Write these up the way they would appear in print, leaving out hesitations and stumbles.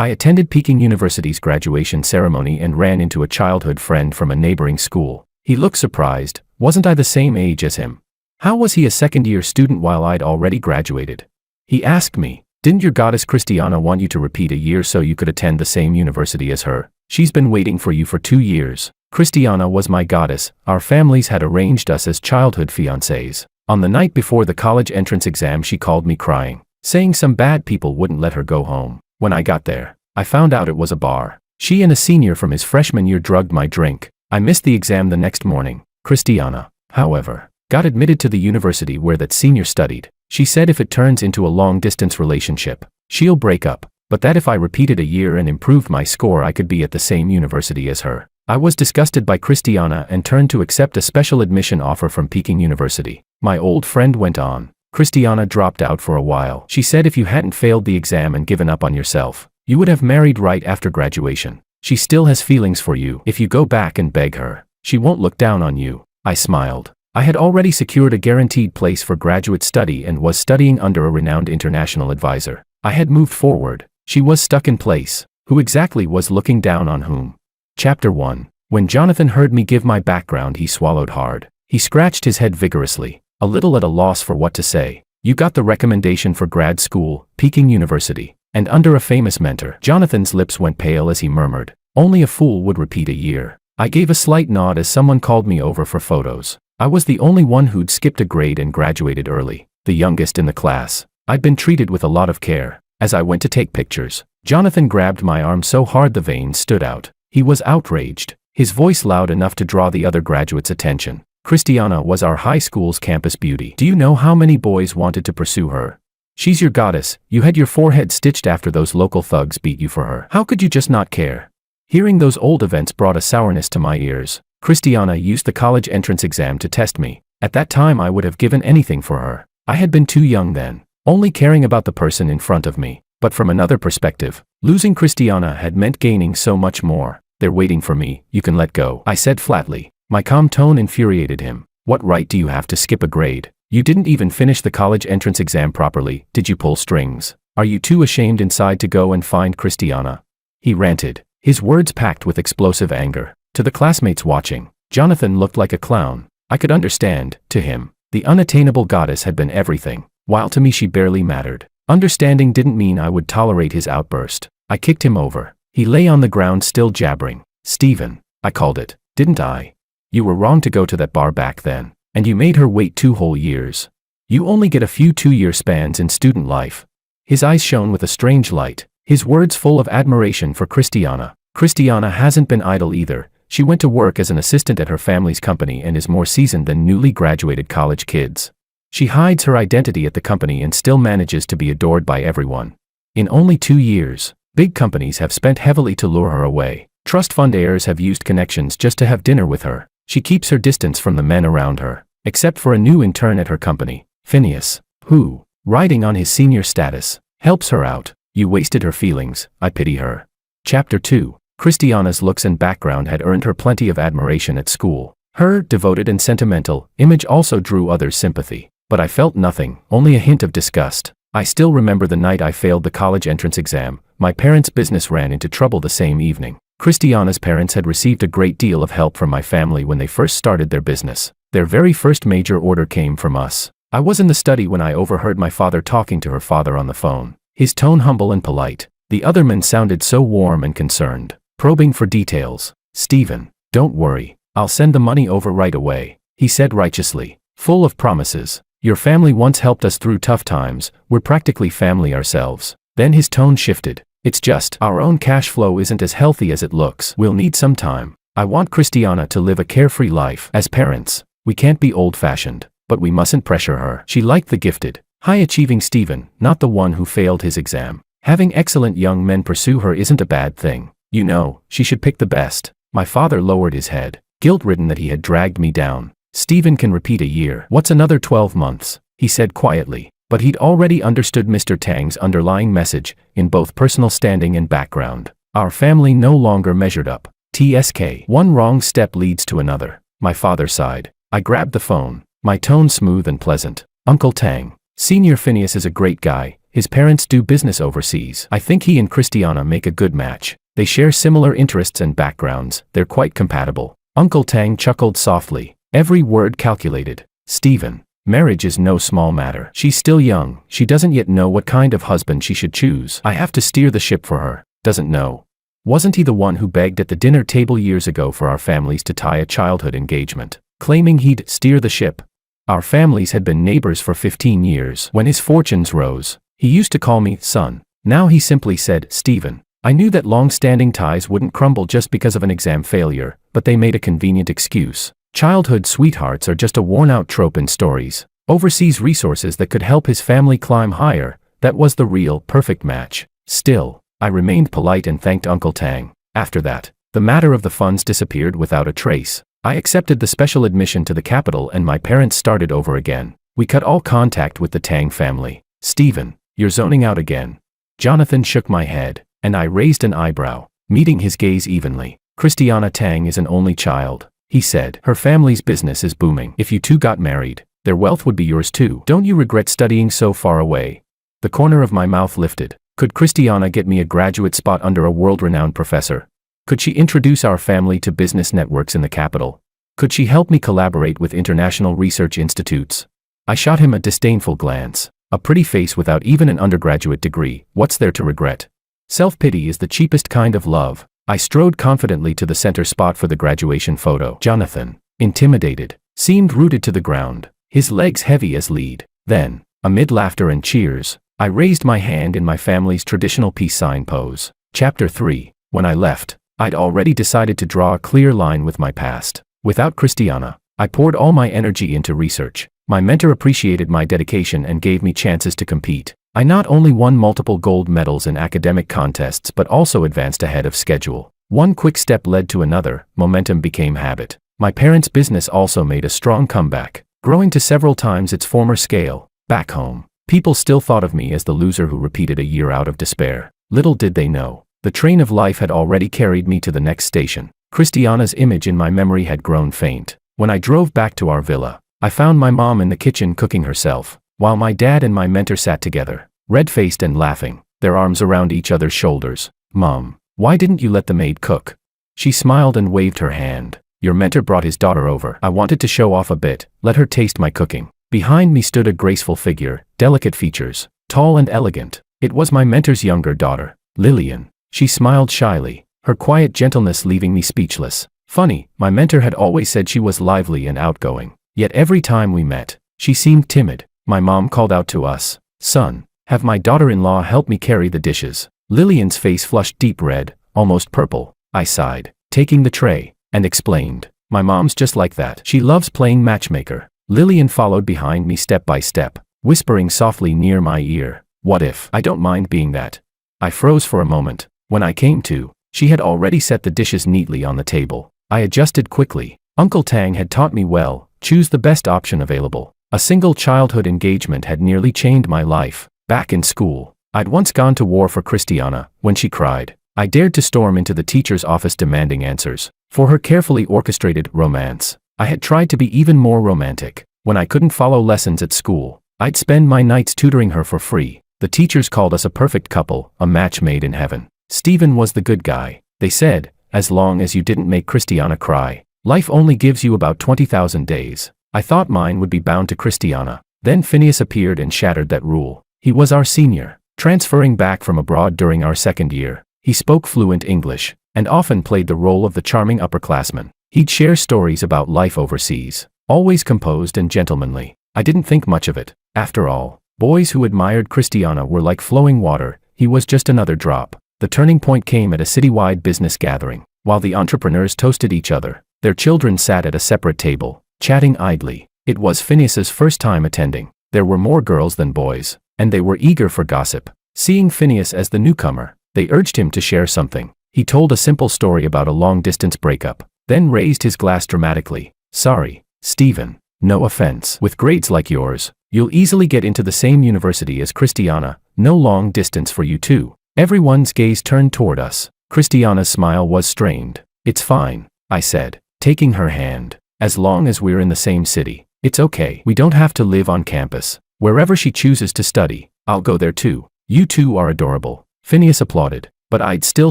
I attended Peking University's graduation ceremony and ran into a childhood friend from a neighboring school. He looked surprised. Wasn't I the same age as him? How was he a second-year student while I'd already graduated? He asked me, "Didn't your goddess Christiana want you to repeat a year so you could attend the same university as her? She's been waiting for you for 2 years." Christiana was my goddess. Our families had arranged us as childhood fiancés. On the night before the college entrance exam, she called me crying, saying some bad people wouldn't let her go home. When I got there, I found out it was a bar. She and a senior from his freshman year drugged my drink. I missed the exam the next morning. Christiana, however, got admitted to the university where that senior studied. She said if it turns into a long-distance relationship, she'll break up, but that if I repeated a year and improved my score, I could be at the same university as her. I was disgusted by Christiana and turned to accept a special admission offer from Peking University. My old friend went on. Christiana dropped out for a while. She said if you hadn't failed the exam and given up on yourself, you would have married right after graduation. She still has feelings for you. If you go back and beg her, she won't look down on you. I smiled. I had already secured a guaranteed place for graduate study and was studying under a renowned international advisor. I had moved forward. She was stuck in place. Who exactly was looking down on whom? Chapter 1. When Jonathan heard me give my background, he swallowed hard. He scratched his head vigorously, a little at a loss for what to say. You got the recommendation for grad school, Peking University, and under a famous mentor. Jonathan's lips went pale as he murmured, "Only a fool would repeat a year." I gave a slight nod as someone called me over for photos. I was the only one who'd skipped a grade and graduated early, the youngest in the class. I'd been treated with a lot of care. As I went to take pictures, Jonathan grabbed my arm so hard the veins stood out. He was outraged, his voice loud enough to draw the other graduates' attention. Christiana was our high school's campus beauty. Do you know how many boys wanted to pursue her? She's your goddess. You had your forehead stitched after those local thugs beat you for her. How could you just not care? Hearing those old events brought a sourness to my ears. Christiana used the college entrance exam to test me. At that time I would have given anything for her. I had been too young then, only caring about the person in front of me. But from another perspective, losing Christiana had meant gaining so much more. They're waiting for me, you can let go, I said flatly. My calm tone infuriated him. What right do you have to skip a grade? You didn't even finish the college entrance exam properly. Did you pull strings? Are you too ashamed inside to go and find Christiana? He ranted, his words packed with explosive anger. To the classmates watching, Jonathan looked like a clown. I could understand. To him, the unattainable goddess had been everything, while to me she barely mattered. Understanding didn't mean I would tolerate his outburst. I kicked him over. He lay on the ground still jabbering. "Stephen, I called it, didn't I? You were wrong to go to that bar back then, and you made her wait 2 whole years. You only get a few 2-year spans in student life." His eyes shone with a strange light, his words full of admiration for Christiana. Christiana hasn't been idle either. She went to work as an assistant at her family's company and is more seasoned than newly graduated college kids. She hides her identity at the company and still manages to be adored by everyone. In only 2 years, big companies have spent heavily to lure her away. Trust fund heirs have used connections just to have dinner with her. She keeps her distance from the men around her, except for a new intern at her company, Phineas, who, riding on his senior status, helps her out. You wasted her feelings, I pity her. Chapter 2. Christiana's looks and background had earned her plenty of admiration at school. Her devoted and sentimental image also drew others' sympathy. But I felt nothing, only a hint of disgust. I still remember the night I failed the college entrance exam. My parents' business ran into trouble the same evening. Christiana's parents had received a great deal of help from my family when they first started their business. Their very first major order came from us. I was in the study when I overheard my father talking to her father on the phone. His tone humble and polite. The other men sounded so warm and concerned, probing for details. "Stephen, don't worry, I'll send the money over right away," he said righteously, full of promises. "Your family once helped us through tough times, we're practically family ourselves." Then his tone shifted. "It's just, our own cash flow isn't as healthy as it looks. We'll need some time. I want Christiana to live a carefree life. As parents, we can't be old-fashioned, but we mustn't pressure her. She liked the gifted, high-achieving Stephen, not the one who failed his exam. Having excellent young men pursue her isn't a bad thing. You know, she should pick the best." My father lowered his head, guilt-ridden that he had dragged me down. "Stephen can repeat a year. What's another 12 months? He said quietly. But he'd already understood Mr. Tang's underlying message, in both personal standing and background. Our family no longer measured up. TSK. One wrong step leads to another. My father sighed. I grabbed the phone, my tone smooth and pleasant. "Uncle Tang, Senior Phineas is a great guy. his parents do business overseas. I think he and Christiana make a good match. They share similar interests and backgrounds, they're quite compatible. Uncle Tang chuckled softly, every word calculated. Stephen, marriage is no small matter. She's still young, she doesn't yet know what kind of husband she should choose. I have to steer the ship for her. Doesn't know. Wasn't he the one who begged at the dinner table years ago for our families to tie a childhood engagement, claiming he'd steer the ship? Our families had been neighbors for 15 years. When his fortunes rose, he used to call me son. Now he simply said, Stephen. I knew that long-standing ties wouldn't crumble just because of an exam failure, but they made a convenient excuse. Childhood sweethearts are just a worn-out trope in stories. Overseas resources that could help his family climb higher, that was the real, perfect match. Still, I remained polite and thanked Uncle Tang. After that, the matter of the funds disappeared without a trace. I accepted the special admission to the capital and my parents started over again. We cut all contact with the Tang family. Stephen, you're zoning out again. Jonathan shook my head, and I raised an eyebrow, meeting his gaze evenly. Christiana Tang is an only child, he said. Her family's business is booming. If you two got married, their wealth would be yours too. Don't you regret studying so far away? The corner of my mouth lifted. Could Christiana get me a graduate spot under a world-renowned professor? Could she introduce our family to business networks in the capital? Could she help me collaborate with international research institutes? I shot him a disdainful glance. A pretty face without even an undergraduate degree, what's there to regret? Self-pity is the cheapest kind of love. I strode confidently to the center spot for the graduation photo. Jonathan, intimidated, seemed rooted to the ground, his legs heavy as lead. Then, amid laughter and cheers, I raised my hand in my family's traditional peace sign pose. Chapter 3. When I left, I'd already decided to draw a clear line with my past. Without Christiana, I poured all my energy into research. My mentor appreciated my dedication and gave me chances to compete. I not only won multiple gold medals in academic contests but also advanced ahead of schedule. One quick step led to another, momentum became habit. My parents' business also made a strong comeback, growing to several times its former scale. Back home, people still thought of me as the loser who repeated a year out of despair. Little did they know, the train of life had already carried me to the next station. Christiana's image in my memory had grown faint. When I drove back to our villa, I found my mom in the kitchen cooking herself, while my dad and my mentor sat together, red-faced and laughing, their arms around each other's shoulders. Mom, why didn't you let the maid cook? She smiled and waved her hand. Your mentor brought his daughter over. I wanted to show off a bit, let her taste my cooking. Behind me stood a graceful figure, delicate features, tall and elegant. It was my mentor's younger daughter, Lillian. She smiled shyly, her quiet gentleness leaving me speechless. Funny, my mentor had always said she was lively and outgoing. Yet every time we met, she seemed timid. My mom called out to us, son, have my daughter-in-law help me carry the dishes. Lillian's face flushed deep red, almost purple. I sighed, taking the tray, and explained, my mom's just like that. She loves playing matchmaker. Lillian followed behind me step by step, whispering softly near my ear, what if? I don't mind being that. I froze for a moment. When I came to, she had already set the dishes neatly on the table. I adjusted quickly. Uncle Tang had taught me well, choose the best option available. A single childhood engagement had nearly changed my life. Back in school, I'd once gone to war for Christiana. When she cried, I dared to storm into the teacher's office demanding answers. For her carefully orchestrated romance, I had tried to be even more romantic. When I couldn't follow lessons at school, I'd spend my nights tutoring her for free. The teachers called us a perfect couple, a match made in heaven. Stephen was the good guy, they said, as long as you didn't make Christiana cry. Life only gives you about 20,000 days. I thought mine would be bound to Christiana. Then Phineas appeared and shattered that rule. He was our senior, transferring back from abroad during our second year. He spoke fluent English, and often played the role of the charming upperclassman. He'd share stories about life overseas, always composed and gentlemanly. I didn't think much of it. After all, boys who admired Christiana were like flowing water. He was just another drop. The turning point came at a citywide business gathering. While the entrepreneurs toasted each other, their children sat at a separate table, chatting idly. It was Phineas's first time attending. There were more girls than boys, and they were eager for gossip. Seeing Phineas as the newcomer, they urged him to share something. He told a simple story about a long-distance breakup, then raised his glass dramatically. Sorry, Stephen, no offense. With grades like yours, you'll easily get into the same university as Christiana. No long distance for you too. Everyone's gaze turned toward us. Christiana's smile was strained. It's fine, I said, taking her hand. As long as we're in the same city, it's okay. We don't have to live on campus. Wherever she chooses to study, I'll go there too. You two are adorable. Phineas applauded. But I'd still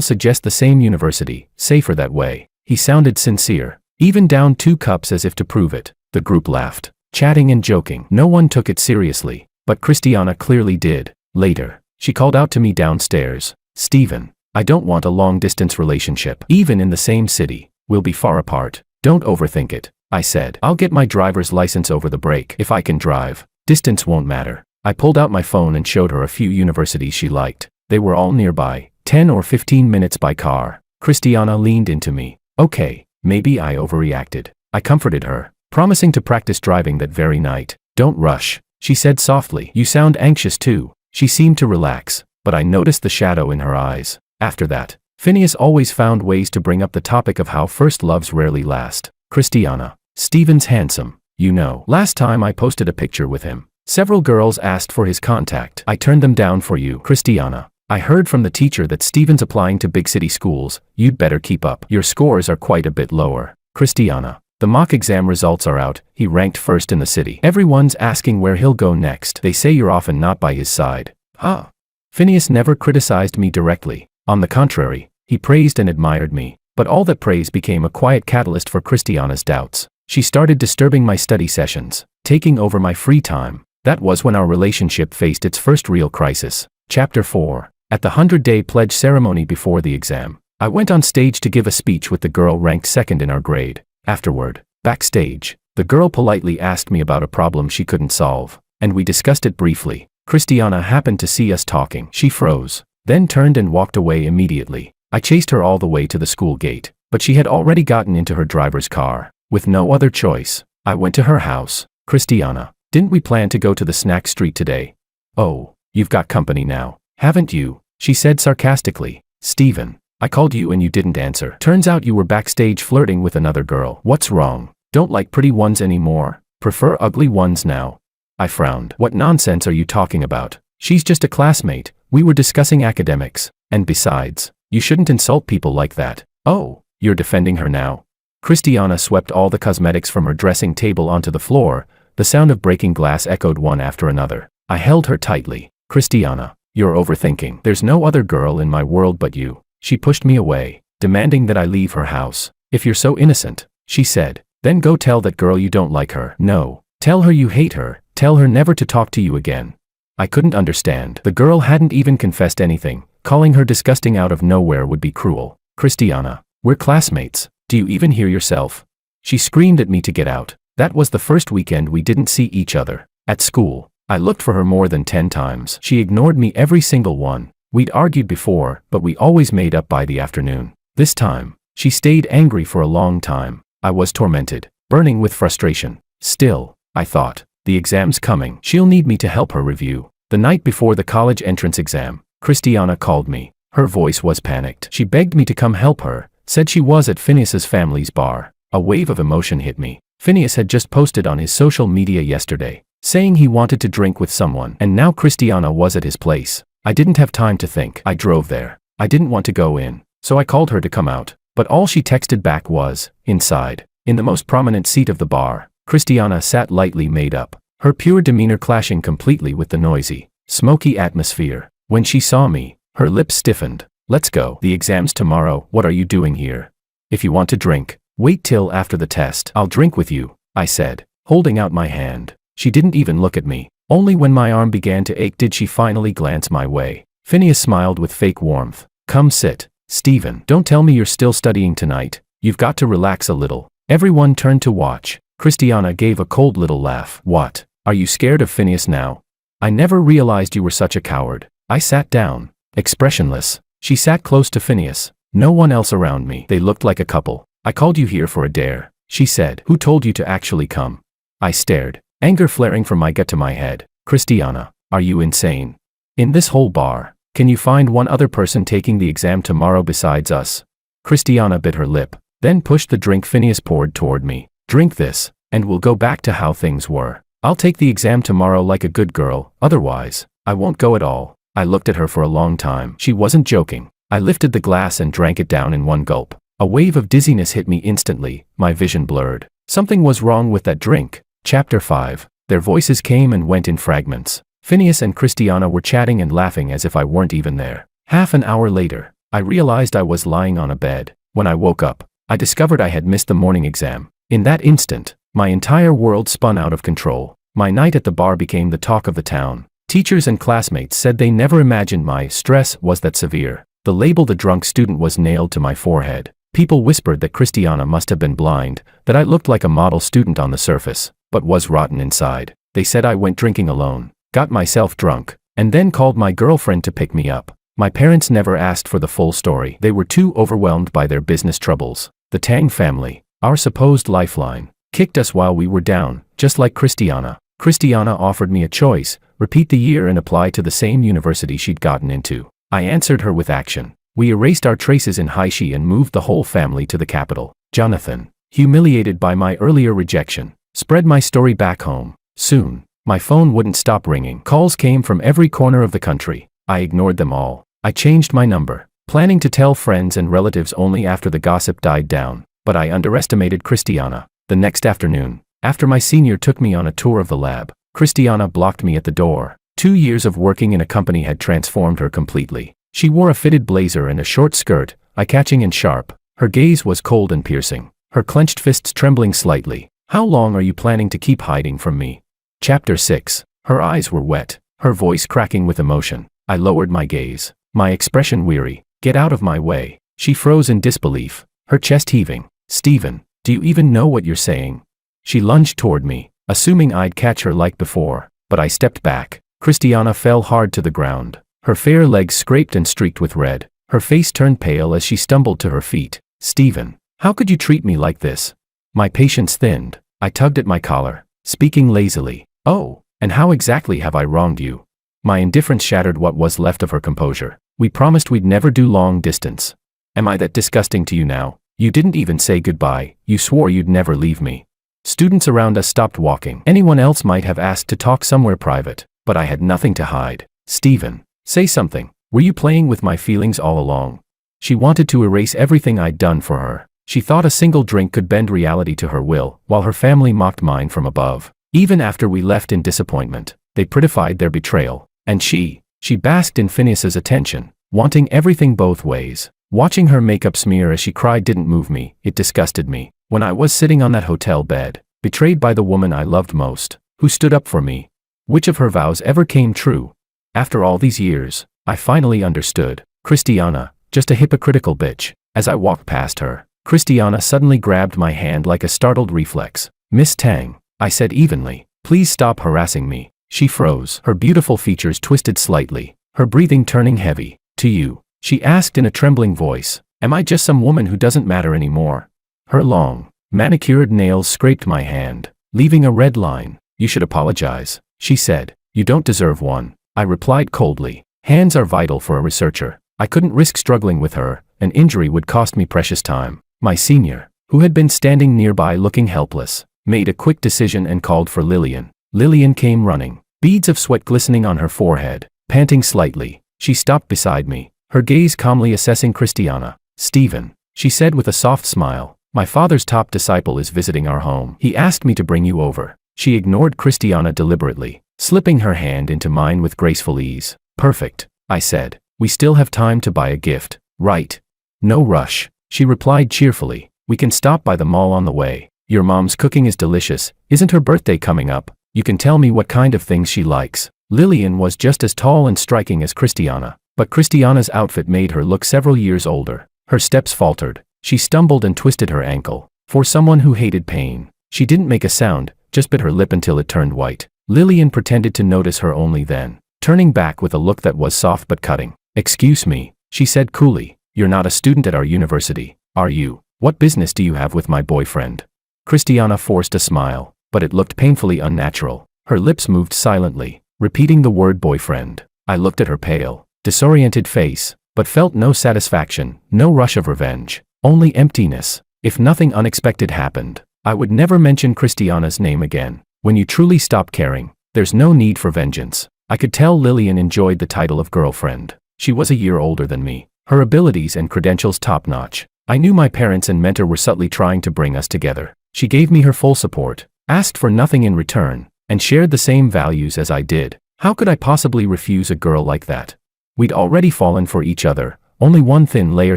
suggest the same university, safer that way. He sounded sincere. Even downed 2 cups as if to prove it. The group laughed, chatting and joking. No one took it seriously, but Christiana clearly did. Later, she called out to me downstairs. Stephen, I don't want a long-distance relationship. Even in the same city, we'll be far apart. Don't overthink it, I said. I'll get my driver's license over the break. If I can drive, distance won't matter. I pulled out my phone and showed her a few universities she liked. They were all nearby, 10 or 15 minutes by car. Christiana leaned into me. Okay, maybe I overreacted. I comforted her, promising to practice driving that very night. Don't rush, she said softly. You sound anxious too. She seemed to relax, but I noticed the shadow in her eyes. After that, Phineas always found ways to bring up the topic of how first loves rarely last. Christiana, Stephen's handsome, you know. Last time I posted a picture with him, several girls asked for his contact. I turned them down for you. Christiana, I heard from the teacher that Stephen's applying to big city schools. You'd better keep up. Your scores are quite a bit lower. Christiana, the mock exam results are out. He ranked first in the city. Everyone's asking where he'll go next. They say you're often not by his side. Huh? Phineas never criticized me directly. On the contrary, he praised and admired me. But all that praise became a quiet catalyst for Christiana's doubts. She started disturbing my study sessions, taking over my free time. That was when our relationship faced its first real crisis. Chapter 4. At the 100-day pledge ceremony before the exam, I went on stage to give a speech with the girl ranked second in our grade. Afterward, backstage, the girl politely asked me about a problem she couldn't solve, and we discussed it briefly. Christiana happened to see us talking. She froze, then turned and walked away immediately. I chased her all the way to the school gate, but she had already gotten into her driver's car. With no other choice, I went to her house. Christiana, didn't we plan to go to the snack street today? Oh, you've got company now, haven't you? She said sarcastically. Stephen, I called you and you didn't answer. Turns out you were backstage flirting with another girl. What's wrong? Don't like pretty ones anymore? Prefer ugly ones now? I frowned. What nonsense are you talking about? She's just a classmate. We were discussing academics. And besides, you shouldn't insult people like that. Oh, you're defending her now? Christiana swept all the cosmetics from her dressing table onto the floor. The sound of breaking glass echoed one after another. I held her tightly. Christiana, you're overthinking. There's no other girl in my world but you. She pushed me away, demanding that I leave her house. If you're so innocent, she said, then go tell that girl you don't like her. No, tell her you hate her. Tell her never to talk to you again. I couldn't understand. The girl hadn't even confessed anything. Calling her disgusting out of nowhere would be cruel. Christiana, we're classmates. Do you even hear yourself? She screamed at me to get out. That was the first weekend we didn't see each other. At school, I looked for her more than 10 times. She ignored me every single one. We'd argued before, but we always made up by the afternoon. This time, she stayed angry for a long time. I was tormented, burning with frustration. Still, I thought, the exam's coming. She'll need me to help her review. The night before the college entrance exam, Christiana called me. Her voice was panicked. She begged me to come help her, said she was at Phineas's family's bar. A wave of emotion hit me. Phineas had just posted on his social media yesterday, saying he wanted to drink with someone, and now Christiana was at his place. I didn't have time to think. I drove there. I didn't want to go in, so I called her to come out, but all she texted back was, inside. In the most prominent seat of the bar, Christiana sat lightly made up, her pure demeanor clashing completely with the noisy, smoky atmosphere. When she saw me, her lips stiffened. Let's go. The exam's tomorrow. What are you doing here? If you want to drink, wait till after the test. I'll drink with you, I said, holding out my hand. She didn't even look at me. Only when my arm began to ache did she finally glance my way. Phineas smiled with fake warmth. Come sit, Stephen. Don't tell me you're still studying tonight. You've got to relax a little. Everyone turned to watch. Christiana gave a cold little laugh. What? Are you scared of Phineas now? I never realized you were such a coward. I sat down, expressionless. She sat close to Phineas. No one else around me. They looked like a couple. I called you here for a dare, she said. Who told you to actually come? I stared, anger flaring from my gut to my head. Christiana, are you insane? In this whole bar, can you find one other person taking the exam tomorrow besides us? Christiana bit her lip, then pushed the drink Phineas poured toward me. Drink this, and we'll go back to how things were. I'll take the exam tomorrow like a good girl, otherwise, I won't go at all. I looked at her for a long time. She wasn't joking. I lifted the glass and drank it down in one gulp. A wave of dizziness hit me instantly, my vision blurred. Something was wrong with that drink. Chapter 5. Their voices came and went in fragments. Phineas and Christiana were chatting and laughing as if I weren't even there. Half an hour later, I realized I was lying on a bed. When I woke up, I discovered I had missed the morning exam. In that instant, my entire world spun out of control. My night at the bar became the talk of the town. Teachers and classmates said they never imagined my stress was that severe. The label "the drunk student" was nailed to my forehead. People whispered that Christiana must have been blind, that I looked like a model student on the surface, but was rotten inside. They said I went drinking alone, got myself drunk, and then called my girlfriend to pick me up. My parents never asked for the full story. They were too overwhelmed by their business troubles. The Tang family, our supposed lifeline, kicked us while we were down, just like Christiana. Christiana offered me a choice: repeat the year and apply to the same university she'd gotten into. I answered her with action. We erased our traces in Haishi and moved the whole family to the capital. Jonathan, humiliated by my earlier rejection, spread my story back home. Soon, my phone wouldn't stop ringing. Calls came from every corner of the country. I ignored them all. I changed my number, planning to tell friends and relatives only after the gossip died down. But I underestimated Christiana. The next afternoon, after my senior took me on a tour of the lab, Christiana blocked me at the door. 2 years of working in a company had transformed her completely. She wore a fitted blazer and a short skirt, eye-catching and sharp. Her gaze was cold and piercing, her clenched fists trembling slightly. How long are you planning to keep hiding from me? Chapter 6. Her eyes were wet, her voice cracking with emotion. I lowered my gaze, my expression weary. Get out of my way. She froze in disbelief, her chest heaving. Stephen, do you even know what you're saying? She lunged toward me, assuming I'd catch her like before, but I stepped back. Christiana fell hard to the ground. Her fair legs scraped and streaked with red. Her face turned pale as she stumbled to her feet. Stephen, how could you treat me like this? My patience thinned. I tugged at my collar, speaking lazily. Oh, and how exactly have I wronged you? My indifference shattered what was left of her composure. We promised we'd never do long distance. Am I that disgusting to you now? You didn't even say goodbye. You swore you'd never leave me. Students around us stopped walking. Anyone else might have asked to talk somewhere private, but I had nothing to hide. Stephen, say something. Were you playing with my feelings all along? She wanted to erase everything I'd done for her. She thought a single drink could bend reality to her will, while her family mocked mine from above. Even after we left in disappointment, they prettified their betrayal. And she basked in Phineas's attention, wanting everything both ways. Watching her makeup smear as she cried didn't move me. It disgusted me. When I was sitting on that hotel bed, betrayed by the woman I loved most, who stood up for me, which of her vows ever came true? After all these years, I finally understood. Christiana, just a hypocritical bitch. As I walked past her, Christiana suddenly grabbed my hand like a startled reflex. Miss Tang, I said evenly, please stop harassing me. She froze, her beautiful features twisted slightly, her breathing turning heavy. To you, she asked in a trembling voice, am I just some woman who doesn't matter anymore? Her long, manicured nails scraped my hand, leaving a red line. You should apologize, she said. You don't deserve one, I replied coldly. Hands are vital for a researcher. I couldn't risk struggling with her. An injury would cost me precious time. My senior, who had been standing nearby looking helpless, made a quick decision and called for Lillian. Lillian came running, beads of sweat glistening on her forehead. Panting slightly, she stopped beside me, her gaze calmly assessing Christiana. Stephen, she said with a soft smile, my father's top disciple is visiting our home. He asked me to bring you over. She ignored Christiana deliberately, slipping her hand into mine with graceful ease. Perfect, I said. We still have time to buy a gift, right? No rush, she replied cheerfully. We can stop by the mall on the way. Your mom's cooking is delicious. Isn't her birthday coming up? You can tell me what kind of things she likes. Lillian was just as tall and striking as Christiana, but Christiana's outfit made her look several years older. Her steps faltered. She stumbled and twisted her ankle. For someone who hated pain, she didn't make a sound, just bit her lip until it turned white. Lillian pretended to notice her only then, turning back with a look that was soft but cutting. Excuse me, she said coolly. You're not a student at our university, are you? What business do you have with my boyfriend? Christiana forced a smile, but it looked painfully unnatural. Her lips moved silently, repeating the word boyfriend. I looked at her pale, disoriented face, but felt no satisfaction, no rush of revenge, only emptiness. If nothing unexpected happened, I would never mention Christiana's name again. When you truly stop caring, there's no need for vengeance. I could tell Lillian enjoyed the title of girlfriend. She was a year older than me, her abilities and credentials top-notch. I knew my parents and mentor were subtly trying to bring us together. She gave me her full support, asked for nothing in return, and shared the same values as I did. How could I possibly refuse a girl like that? We'd already fallen for each other, only one thin layer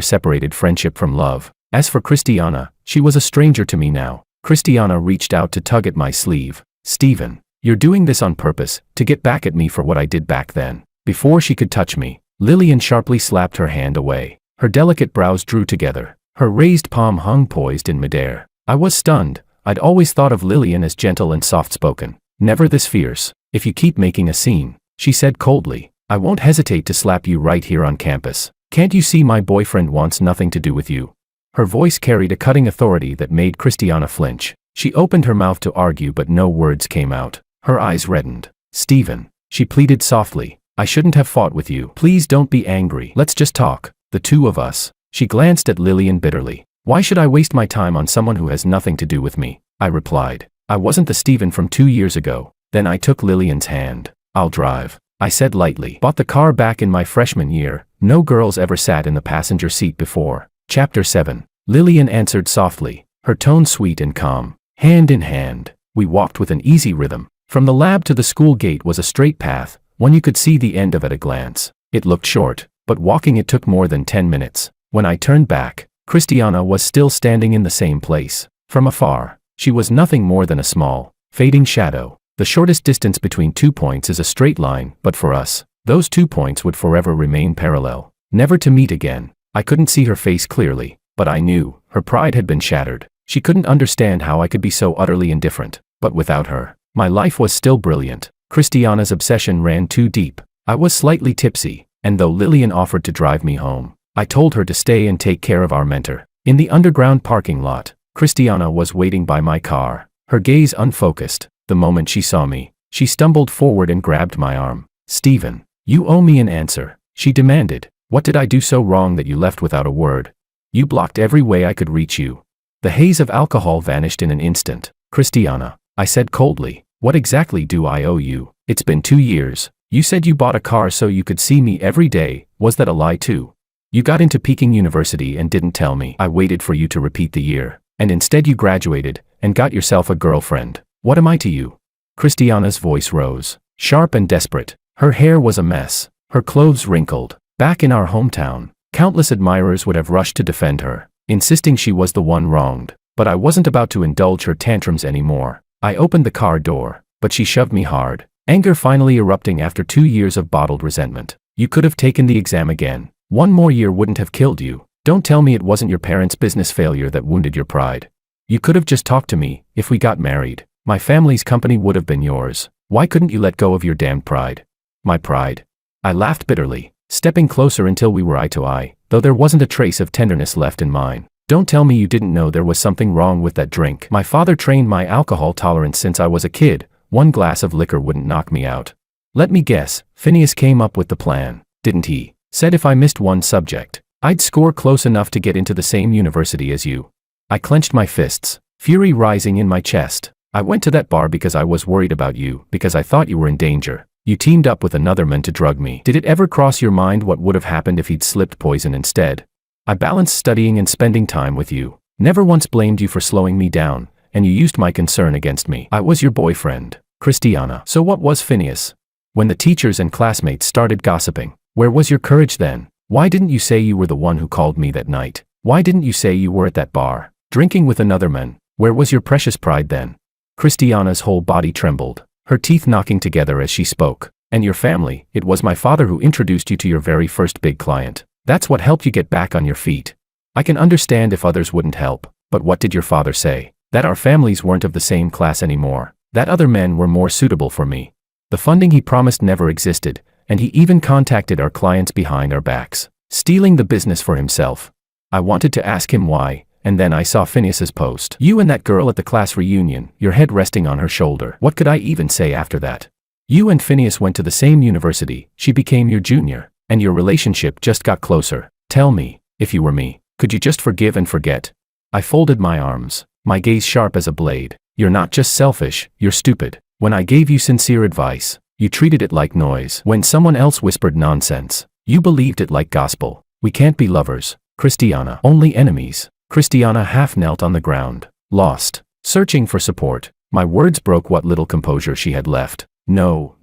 separated friendship from love. As for Christiana, she was a stranger to me now. Christiana reached out to tug at my sleeve. Stephen, you're doing this on purpose, to get back at me for what I did back then. Before she could touch me, Lillian sharply slapped her hand away. Her delicate brows drew together. Her raised palm hung poised in midair. I was stunned. I'd always thought of Lillian as gentle and soft-spoken. Never this fierce. If you keep making a scene, she said coldly, I won't hesitate to slap you right here on campus. Can't you see my boyfriend wants nothing to do with you? Her voice carried a cutting authority that made Christiana flinch. She opened her mouth to argue but no words came out. Her eyes reddened. Stephen, she pleaded softly, I shouldn't have fought with you. Please don't be angry. Let's just talk. The two of us. She glanced at Lillian bitterly. Why should I waste my time on someone who has nothing to do with me? I replied. I wasn't the Stephen from 2 years ago. Then I took Lillian's hand. I'll drive, I said lightly. Bought the car back in my freshman year. No girls ever sat in the passenger seat before. Chapter 7. Lillian answered softly, her tone sweet and calm. Hand in hand, we walked with an easy rhythm. From the lab to the school gate was a straight path, one you could see the end of at a glance. It looked short, but walking it took more than 10 minutes. When I turned back, Christiana was still standing in the same place. From afar, she was nothing more than a small, fading shadow. The shortest distance between 2 points is a straight line, but for us, those 2 points would forever remain parallel, never to meet again. I couldn't see her face clearly, but I knew, her pride had been shattered. She couldn't understand how I could be so utterly indifferent, but without her, my life was still brilliant. Christiana's obsession ran too deep. I was slightly tipsy, and though Lillian offered to drive me home, I told her to stay and take care of our mentor. In the underground parking lot, Christiana was waiting by my car, her gaze unfocused. The moment she saw me, she stumbled forward and grabbed my arm. Stephen, you owe me an answer, she demanded. What did I do so wrong that you left without a word? You blocked every way I could reach you. The haze of alcohol vanished in an instant. Christiana, I said coldly, what exactly do I owe you? It's been 2 years. You said you bought a car so you could see me every day. Was that a lie too? You got into Peking University and didn't tell me. I waited for you to repeat the year, and instead you graduated and got yourself a girlfriend. What am I to you? Christiana's voice rose, sharp and desperate. Her hair was a mess, her clothes wrinkled. Back in our hometown, countless admirers would have rushed to defend her, insisting she was the one wronged. But I wasn't about to indulge her tantrums anymore. I opened the car door, but she shoved me hard, anger finally erupting after 2 years of bottled resentment. You could have taken the exam again. 1 more year wouldn't have killed you. Don't tell me it wasn't your parents' business failure that wounded your pride. You could have just talked to me. If we got married, my family's company would have been yours. Why couldn't you let go of your damned pride? My pride? I laughed bitterly, stepping closer until we were eye to eye, though there wasn't a trace of tenderness left in mine. Don't tell me you didn't know there was something wrong with that drink. My father trained my alcohol tolerance since I was a kid. 1 glass of liquor wouldn't knock me out. Let me guess, Phineas came up with the plan, didn't he? Said if I missed 1 subject, I'd score close enough to get into the same university as you. I clenched my fists, fury rising in my chest. I went to that bar because I was worried about you, because I thought you were in danger. You teamed up with another man to drug me. Did it ever cross your mind what would have happened if he'd slipped poison instead? I balanced studying and spending time with you. Never once blamed you for slowing me down, and you used my concern against me. I was your boyfriend, Christiana. So what was Phineas? When the teachers and classmates started gossiping, where was your courage then? Why didn't you say you were the one who called me that night? Why didn't you say you were at that bar, drinking with another man? Where was your precious pride then? Christiana's whole body trembled, her teeth knocking together as she spoke. And your family, it was my father who introduced you to your very first big client. That's what helped you get back on your feet. I can understand if others wouldn't help, but what did your father say? That our families weren't of the same class anymore, that other men were more suitable for me. The funding he promised never existed, and he even contacted our clients behind our backs, stealing the business for himself. I wanted to ask him why, and then I saw Phineas's post. You and that girl at the class reunion, your head resting on her shoulder. What could I even say after that? You and Phineas went to the same university, she became your junior, and your relationship just got closer. Tell me, if you were me, could you just forgive and forget? I folded my arms, my gaze sharp as a blade. You're not just selfish, you're stupid. When I gave you sincere advice, you treated it like noise. When someone else whispered nonsense, you believed it like gospel. We can't be lovers, Christiana, only enemies. Christiana half knelt on the ground, lost, searching for support. My words broke what little composure she had left. No,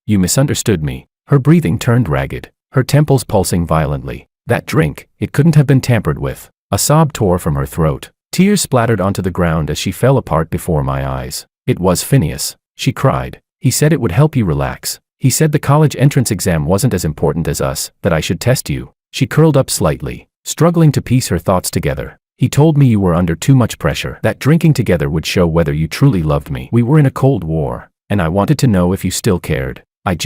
You misunderstood me. Her breathing turned ragged, her temples pulsing violently. That drink, it couldn't have been tampered with. A sob tore from her throat. Tears splattered onto the ground as she fell apart before my eyes. It was Phineas, she cried. He said it would help you relax. He said the college entrance exam wasn't as important as us, that I should test you. She curled up slightly, struggling to piece her thoughts together. He told me you were under too much pressure, that drinking together would show whether you truly loved me. We were in a cold war, and I wanted to know if you still cared. I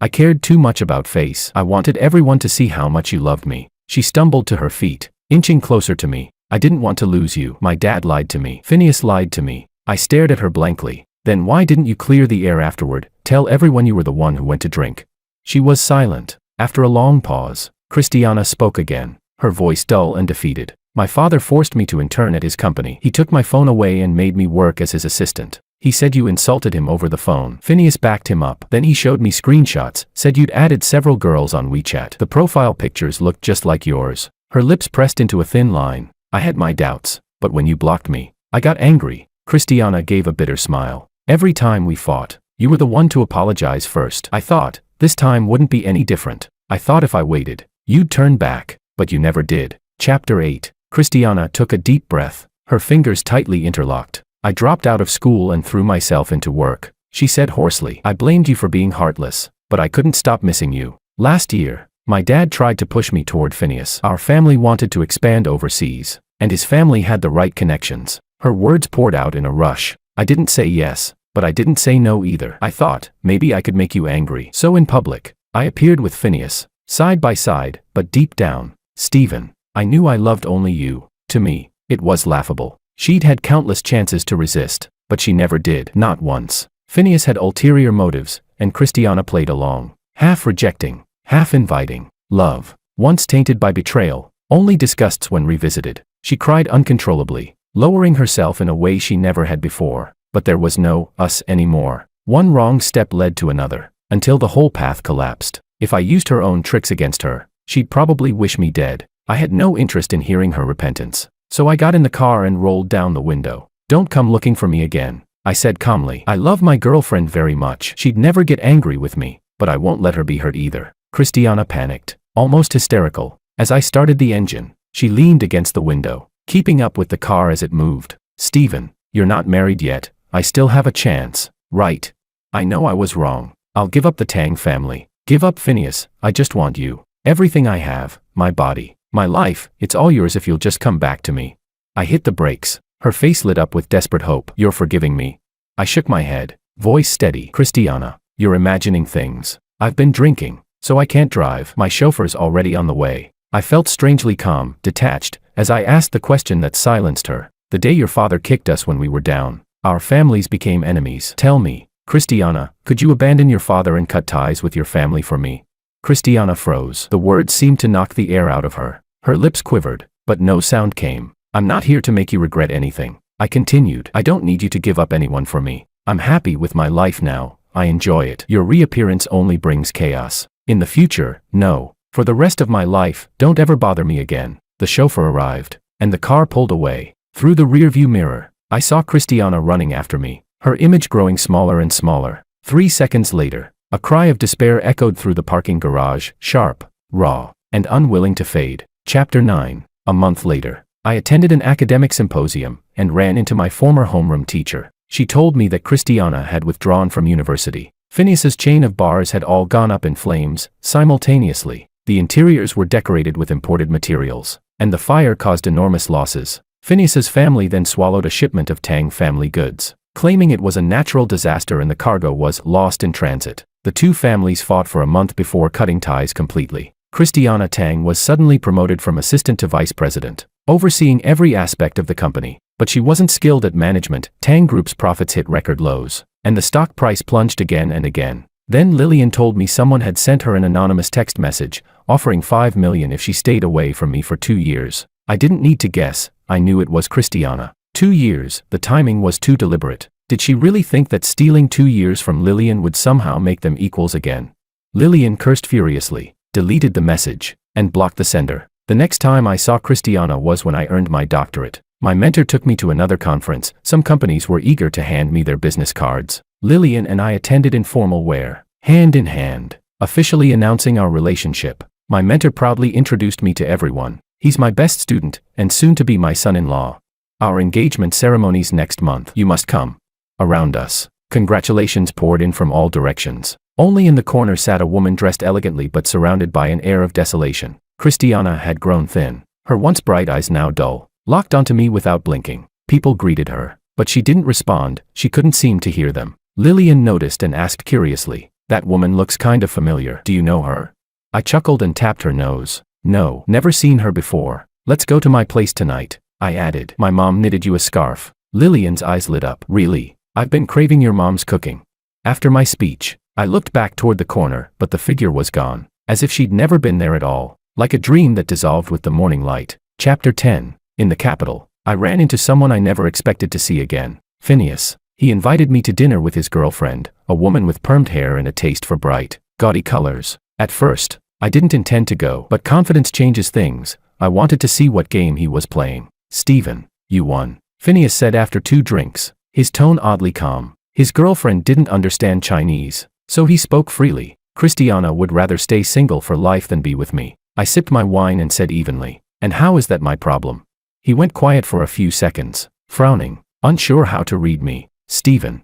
cared too much about face. I wanted everyone to see how much you loved me. She stumbled to her feet, inching closer to me. I didn't want to lose you. My dad lied to me. Phineas lied to me. I stared at her blankly. Then why didn't you clear the air afterward? Tell everyone you were the one who went to drink. She was silent. After a long pause, Christiana spoke again, her voice dull and defeated. My father forced me to intern at his company. He took my phone away and made me work as his assistant. He said you insulted him over the phone. Phineas backed him up. Then he showed me screenshots, said you'd added several girls on WeChat. The profile pictures looked just like yours. Her lips pressed into a thin line. I had my doubts, but when you blocked me, I got angry. Christiana gave a bitter smile. Every time we fought, you were the one to apologize first. I thought, this time wouldn't be any different. I thought if I waited, you'd turn back, but you never did. Chapter 8. Christiana took a deep breath, her fingers tightly interlocked. I dropped out of school and threw myself into work. She said hoarsely, I blamed you for being heartless, but I couldn't stop missing you. Last year, my dad tried to push me toward Phineas. Our family wanted to expand overseas, and his family had the right connections. Her words poured out in a rush. I didn't say yes, but I didn't say no either. I thought, maybe I could make you angry. So in public, I appeared with Phineas, side by side, but deep down, Stephen, I knew I loved only you. To me, it was laughable. She'd had countless chances to resist, but she never did, not once. Phineas had ulterior motives, and Christiana played along, half rejecting, half inviting. Love, once tainted by betrayal, only disgusts when revisited. She cried uncontrollably, lowering herself in a way she never had before. But there was no us anymore. One wrong step led to another, until the whole path collapsed. If I used her own tricks against her, she'd probably wish me dead. I had no interest in hearing her repentance. So I got in the car and rolled down the window. Don't come looking for me again, I said calmly. I love my girlfriend very much. She'd never get angry with me, but I won't let her be hurt either. Christiana panicked, almost hysterical. As I started the engine, she leaned against the window, keeping up with the car as it moved. Stephen, you're not married yet. I still have a chance, right? I know I was wrong. I'll give up the Tang family. Give up Phineas. I just want you. Everything I have, my body, my life, it's all yours if you'll just come back to me. I hit the brakes. Her face lit up with desperate hope. You're forgiving me? I shook my head, voice steady. Christiana, you're imagining things. I've been drinking, so I can't drive. My chauffeur's already on the way. I felt strangely calm, detached, as I asked the question that silenced her. The day your father kicked us when we were down, our families became enemies. Tell me, Christiana, could you abandon your father and cut ties with your family for me? Christiana froze. The words seemed to knock the air out of her. Her lips quivered, but no sound came. I'm not here to make you regret anything, I continued. I don't need you to give up anyone for me. I'm happy with my life now. I enjoy it. Your reappearance only brings chaos. In the future, no. For the rest of my life, don't ever bother me again. The chauffeur arrived, and the car pulled away. Through the rearview mirror, I saw Christiana running after me, her image growing smaller and smaller. 3 seconds later, a cry of despair echoed through the parking garage, sharp, raw, and unwilling to fade. Chapter 9. A month later, I attended an academic symposium and ran into my former homeroom teacher. She told me that Christiana had withdrawn from university. Phineas's chain of bars had all gone up in flames, simultaneously. The interiors were decorated with imported materials, and the fire caused enormous losses. Phineas's family then swallowed a shipment of Tang family goods, claiming it was a natural disaster and the cargo was lost in transit. The two families fought for a month before cutting ties completely. Christiana Tang was suddenly promoted from assistant to vice president, overseeing every aspect of the company. But she wasn't skilled at management. Tang Group's profits hit record lows, and the stock price plunged again and again. Then Lillian told me someone had sent her an anonymous text message, offering $5 million if she stayed away from me for 2 years. I didn't need to guess, I knew it was Christiana. 2 years, the timing was too deliberate. Did she really think that stealing 2 years from Lillian would somehow make them equals again? Lillian cursed furiously, deleted the message, and blocked the sender. The next time I saw Christiana was when I earned my doctorate. My mentor took me to another conference. Some companies were eager to hand me their business cards. Lillian and I attended in formal wear, hand in hand, officially announcing our relationship. My mentor proudly introduced me to everyone. He's my best student, and soon to be my son-in-law. Our engagement ceremony's next month. You must come. Around us, congratulations poured in from all directions. Only in the corner sat a woman dressed elegantly but surrounded by an air of desolation. Christiana had grown thin, her once bright eyes now dull, locked onto me without blinking. People greeted her, but she didn't respond, she couldn't seem to hear them. Lillian noticed and asked curiously, "That woman looks kind of familiar. Do you know her?" I chuckled and tapped her nose. "No, never seen her before. Let's go to my place tonight," I added. "My mom knitted you a scarf." Lillian's eyes lit up. "Really? I've been craving your mom's cooking." After my speech, I looked back toward the corner, but the figure was gone, as if she'd never been there at all, like a dream that dissolved with the morning light. Chapter 10. In the capital, I ran into someone I never expected to see again. Phineas. He invited me to dinner with his girlfriend, a woman with permed hair and a taste for bright, gaudy colors. At first, I didn't intend to go, but confidence changes things. I wanted to see what game he was playing. "Stephen, you won," Phineas said after 2 drinks, his tone oddly calm. His girlfriend didn't understand Chinese, so he spoke freely. "Christiana would rather stay single for life than be with me." I sipped my wine and said evenly, "And how is that my problem?" He went quiet for a few seconds, frowning, unsure how to read me. "Stephen,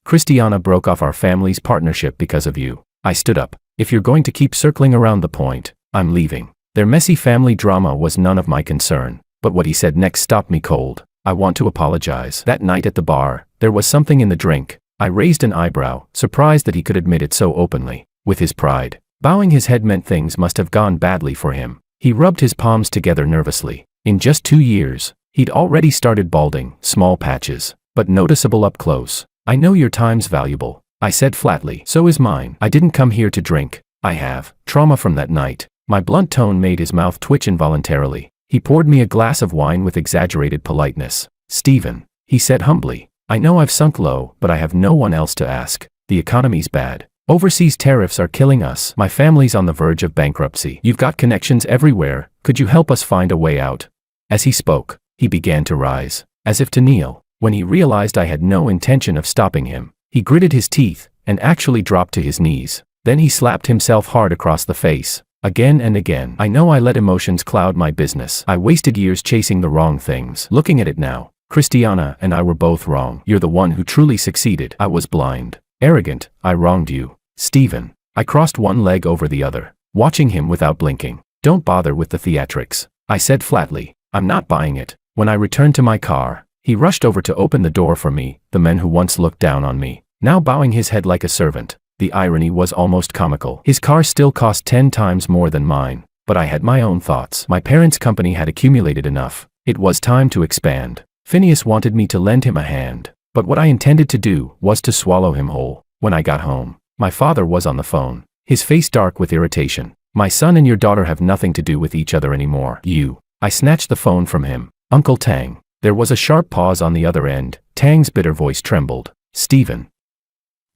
Christiana broke off our family's partnership because of you." I stood up. "If you're going to keep circling around the point, I'm leaving." Their messy family drama was none of my concern, but what he said next stopped me cold. "I want to apologize." That night at the bar, there was something in the drink. I raised an eyebrow, surprised that he could admit it so openly. With his pride, bowing his head meant things must have gone badly for him. He rubbed his palms together nervously. In just 2 years, he'd already started balding, small patches, but noticeable up close. "I know your time's valuable," I said flatly. "So is mine. I didn't come here to drink. I have trauma from that night." My blunt tone made his mouth twitch involuntarily. He poured me a glass of wine with exaggerated politeness. "Stephen," he said humbly, "I know I've sunk low, but I have no one else to ask. The economy's bad. Overseas tariffs are killing us. My family's on the verge of bankruptcy. You've got connections everywhere. Could you help us find a way out?" As he spoke, he began to rise, as if to kneel. When he realized I had no intention of stopping him, he gritted his teeth and actually dropped to his knees. Then he slapped himself hard across the face, again and again. "I know I let emotions cloud my business. I wasted years chasing the wrong things. Looking at it now, Christiana and I were both wrong. You're the one who truly succeeded. I was blind, arrogant. I wronged you, Stephen." I crossed one leg over the other, watching him without blinking. "Don't bother with the theatrics," I said flatly. "I'm not buying it." When I returned to my car, he rushed over to open the door for me, the man who once looked down on me, now bowing his head like a servant. The irony was almost comical. His car still cost 10 times more than mine, but I had my own thoughts. My parents' company had accumulated enough. It was time to expand. Phineas wanted me to lend him a hand, but what I intended to do was to swallow him whole. When I got home, my father was on the phone, his face dark with irritation. "My son and your daughter have nothing to do with each other anymore. You." I snatched the phone from him. "Uncle Tang." There was a sharp pause on the other end. Tang's bitter voice trembled. "Stephen,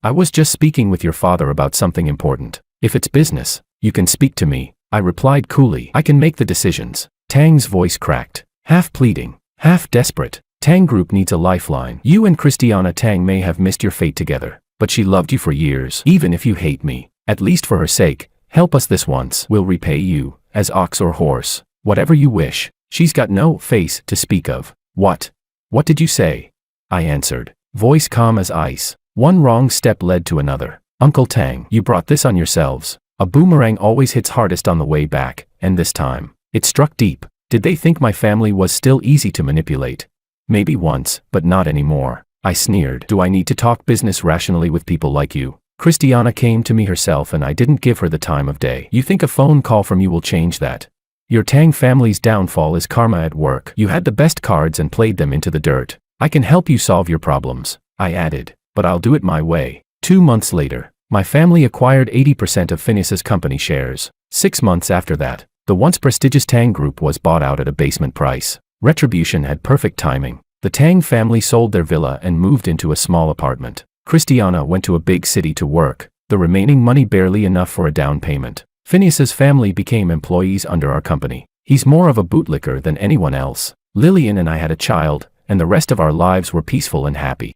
I was just speaking with your father about something important. If it's business, you can speak to me," I replied coolly. "I can make the decisions." Tang's voice cracked, half pleading, half desperate. "Tang Group needs a lifeline. You and Christiana Tang may have missed your fate together, but she loved you for years. Even if you hate me, at least for her sake, help us this once. We'll repay you, as ox or horse, whatever you wish." She's got no face to speak of. What did you say?" I answered, voice calm as ice. One wrong step led to another. "Uncle Tang, you brought this on yourselves. A boomerang always hits hardest on the way back, and this time, it struck deep. Did they think my family was still easy to manipulate? Maybe once, but not anymore." I sneered. "Do I need to talk business rationally with people like you? Christiana came to me herself and I didn't give her the time of day. You think a phone call from you will change that? Your Tang family's downfall is karma at work. You had the best cards and played them into the dirt. I can help you solve your problems," I added, "but I'll do it my way." 2 months later, my family acquired 80% of Phineas's company shares. 6 months after that, the once prestigious Tang Group was bought out at a basement price. Retribution had perfect timing. The Tang family sold their villa and moved into a small apartment. Christiana went to a big city to work, the remaining money barely enough for a down payment. Phineas's family became employees under our company. He's more of a bootlicker than anyone else. Lillian and I had a child, and the rest of our lives were peaceful and happy.